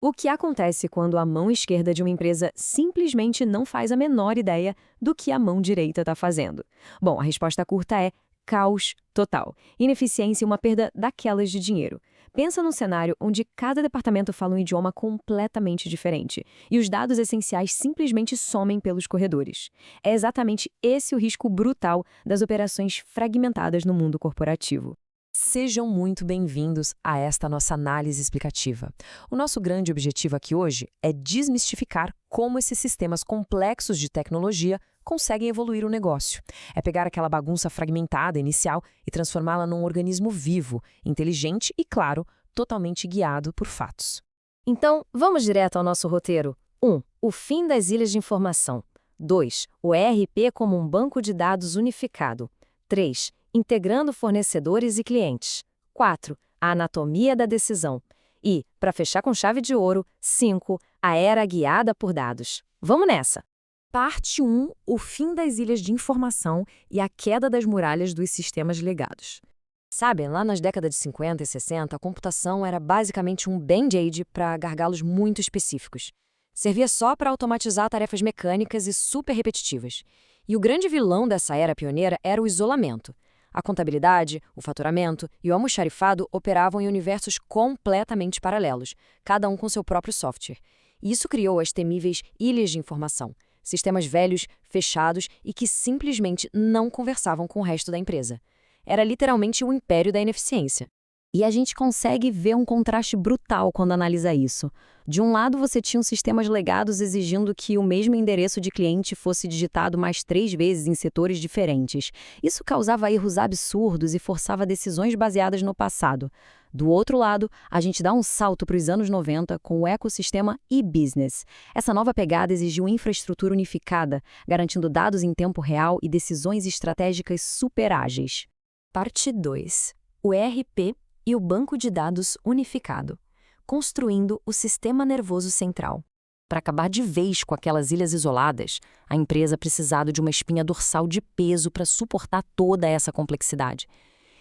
O que acontece quando a mão esquerda de uma empresa simplesmente não faz a menor ideia do que a mão direita está fazendo? Bom, a resposta curta é caos total. Ineficiência e uma perda daquelas de dinheiro. Pensa num cenário onde cada departamento fala um idioma completamente diferente e os dados essenciais simplesmente somem pelos corredores. É exatamente esse o risco brutal das operações fragmentadas no mundo corporativo. Sejam muito bem-vindos a esta nossa análise explicativa. O nosso grande objetivo aqui hoje é desmistificar como esses sistemas complexos de tecnologia conseguem evoluir o negócio. É pegar aquela bagunça fragmentada inicial e transformá-la num organismo vivo, inteligente e, claro, totalmente guiado por fatos. Então, vamos direto ao nosso roteiro. 1. O fim das ilhas de informação. 2. O ERP como um banco de dados unificado. 3. Integrando fornecedores e clientes. 4. A anatomia da decisão. E, para fechar com chave de ouro, 5. A era guiada por dados. Vamos nessa! Parte 1. O fim das ilhas de informação e a queda das muralhas dos sistemas legados. Sabem, lá nas décadas de 50 e 60, a computação era basicamente um band-aid para gargalos muito específicos. Servia só para automatizar tarefas mecânicas e super repetitivas. E o grande vilão dessa era pioneira era o isolamento. A contabilidade, o faturamento e o almoxarifado operavam em universos completamente paralelos, cada um com seu próprio software. E isso criou as temíveis ilhas de informação, sistemas velhos, fechados e que simplesmente não conversavam com o resto da empresa. Era literalmente o império da ineficiência. E a gente consegue ver um contraste brutal quando analisa isso. De um lado, você tinha sistemas legados exigindo que o mesmo endereço de cliente fosse digitado mais 3 vezes em setores diferentes. Isso causava erros absurdos e forçava decisões baseadas no passado. Do outro lado, a gente dá um salto para os anos 90 com o ecossistema e-business. Essa nova pegada exigiu infraestrutura unificada, garantindo dados em tempo real e decisões estratégicas super ágeis. Parte 2. O ERP e o banco de dados unificado, construindo o sistema nervoso central. Para acabar de vez com aquelas ilhas isoladas, a empresa precisava de uma espinha dorsal de peso para suportar toda essa complexidade.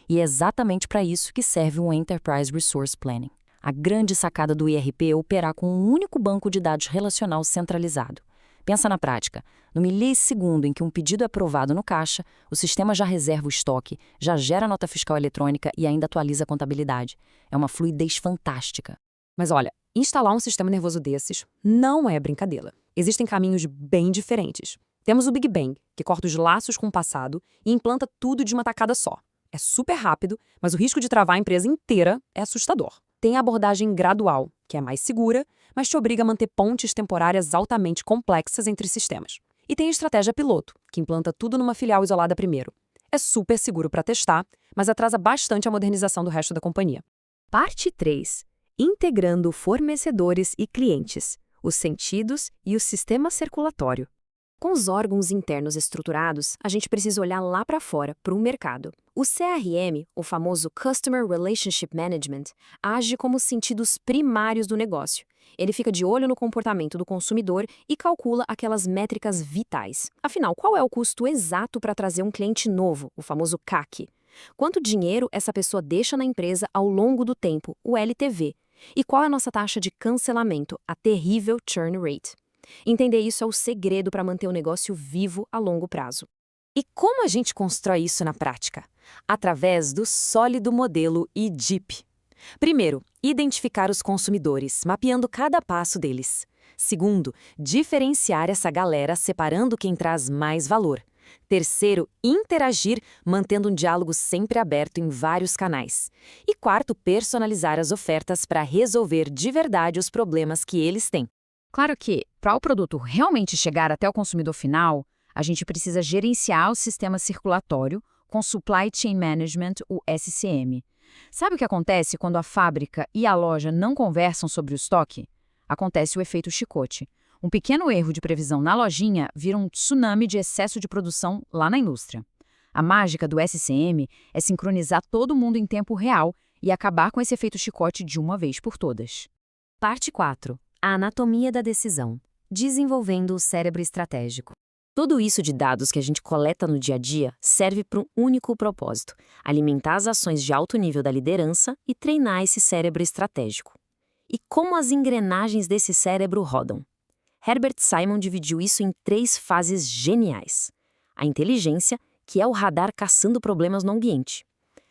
E é exatamente para isso que serve o Enterprise Resource Planning. A grande sacada do ERP é operar com um único banco de dados relacional centralizado. Pensa na prática. No milissegundo em que um pedido é aprovado no caixa, o sistema já reserva o estoque, já gera nota fiscal eletrônica e ainda atualiza a contabilidade. É uma fluidez fantástica. Mas olha, instalar um sistema nervoso desses não é brincadeira. Existem caminhos bem diferentes. Temos o Big Bang, que corta os laços com o passado e implanta tudo de uma tacada só. É super rápido, mas o risco de travar a empresa inteira é assustador. Tem a abordagem gradual, que é mais segura, mas te obriga a manter pontes temporárias altamente complexas entre sistemas. E tem a estratégia piloto, que implanta tudo numa filial isolada primeiro. É super seguro para testar, mas atrasa bastante a modernização do resto da companhia. Parte 3. Integrando fornecedores e clientes, os sentidos e o sistema circulatório. Com os órgãos internos estruturados, a gente precisa olhar lá para fora, para o mercado. O CRM, o famoso Customer Relationship Management, age como os sentidos primários do negócio. Ele fica de olho no comportamento do consumidor e calcula aquelas métricas vitais. Afinal, qual é o custo exato para trazer um cliente novo, o famoso CAC? Quanto dinheiro essa pessoa deixa na empresa ao longo do tempo, o LTV? E qual é a nossa taxa de cancelamento, a terrível churn rate? Entender isso é o segredo para manter o negócio vivo a longo prazo. E como a gente constrói isso na prática? Através do sólido modelo IDIP. Primeiro, identificar os consumidores, mapeando cada passo deles. Segundo, diferenciar essa galera separando quem traz mais valor. Terceiro, interagir, mantendo um diálogo sempre aberto em vários canais. E quarto, personalizar as ofertas para resolver de verdade os problemas que eles têm. Claro que, para o produto realmente chegar até o consumidor final, a gente precisa gerenciar o sistema circulatório com Supply Chain Management, o SCM. Sabe o que acontece quando a fábrica e a loja não conversam sobre o estoque? Acontece o efeito chicote. Um pequeno erro de previsão na lojinha vira um tsunami de excesso de produção lá na indústria. A mágica do SCM é sincronizar todo mundo em tempo real e acabar com esse efeito chicote de uma vez por todas. Parte 4. A anatomia da decisão. Desenvolvendo o cérebro estratégico. Tudo isso de dados que a gente coleta no dia a dia serve para um único propósito: alimentar as ações de alto nível da liderança e treinar esse cérebro estratégico. E como as engrenagens desse cérebro rodam? Herbert Simon dividiu isso em 3 fases geniais. A inteligência, que é o radar caçando problemas no ambiente.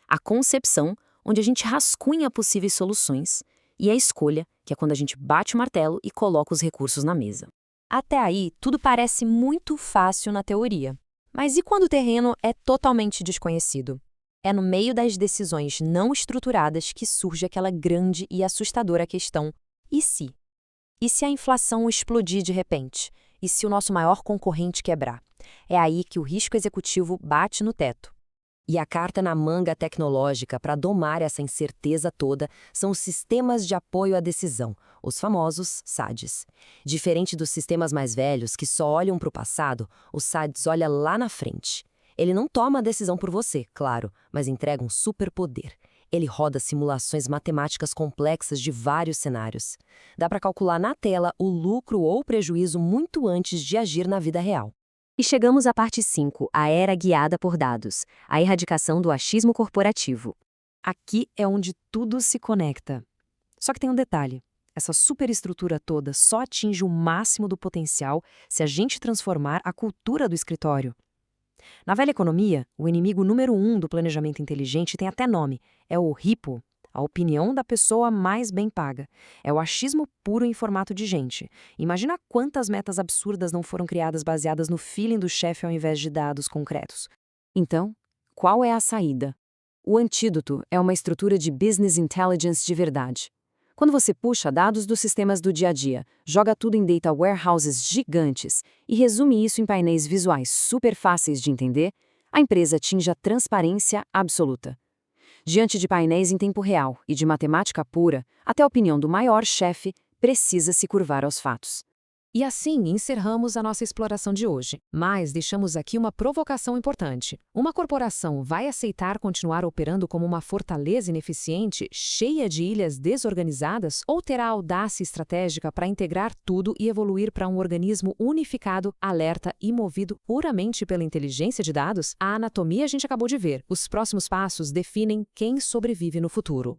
A concepção, onde a gente rascunha possíveis soluções. E a escolha, que é quando a gente bate o martelo e coloca os recursos na mesa. Até aí, tudo parece muito fácil na teoria. Mas e quando o terreno é totalmente desconhecido? É no meio das decisões não estruturadas que surge aquela grande e assustadora questão: e se? E se a inflação explodir de repente? E se o nosso maior concorrente quebrar? É aí que o risco executivo bate no teto. E a carta na manga tecnológica para domar essa incerteza toda são os sistemas de apoio à decisão, os famosos SADs. Diferente dos sistemas mais velhos que só olham para o passado, o SADs olha lá na frente. Ele não toma a decisão por você, claro, mas entrega um superpoder. Ele roda simulações matemáticas complexas de vários cenários. Dá para calcular na tela o lucro ou prejuízo muito antes de agir na vida real. E chegamos à parte 5, a era guiada por dados, a erradicação do achismo corporativo. Aqui é onde tudo se conecta. Só que tem um detalhe. Essa superestrutura toda só atinge o máximo do potencial se a gente transformar a cultura do escritório. Na velha economia, o inimigo número 1 do planejamento inteligente tem até nome. É o RIPO, a opinião da pessoa mais bem paga. É o achismo puro em formato de gente. Imagina quantas metas absurdas não foram criadas baseadas no feeling do chefe ao invés de dados concretos. Então, qual é a saída? O antídoto é uma estrutura de business intelligence de verdade. Quando você puxa dados dos sistemas do dia a dia, joga tudo em data warehouses gigantes e resume isso em painéis visuais super fáceis de entender, a empresa atinge a transparência absoluta. Diante de painéis em tempo real e de matemática pura, até a opinião do maior chefe precisa se curvar aos fatos. E assim encerramos a nossa exploração de hoje. Mas deixamos aqui uma provocação importante. Uma corporação vai aceitar continuar operando como uma fortaleza ineficiente, cheia de ilhas desorganizadas, ou terá audácia estratégica para integrar tudo e evoluir para um organismo unificado, alerta e movido puramente pela inteligência de dados? A anatomia a gente acabou de ver. Os próximos passos definem quem sobrevive no futuro.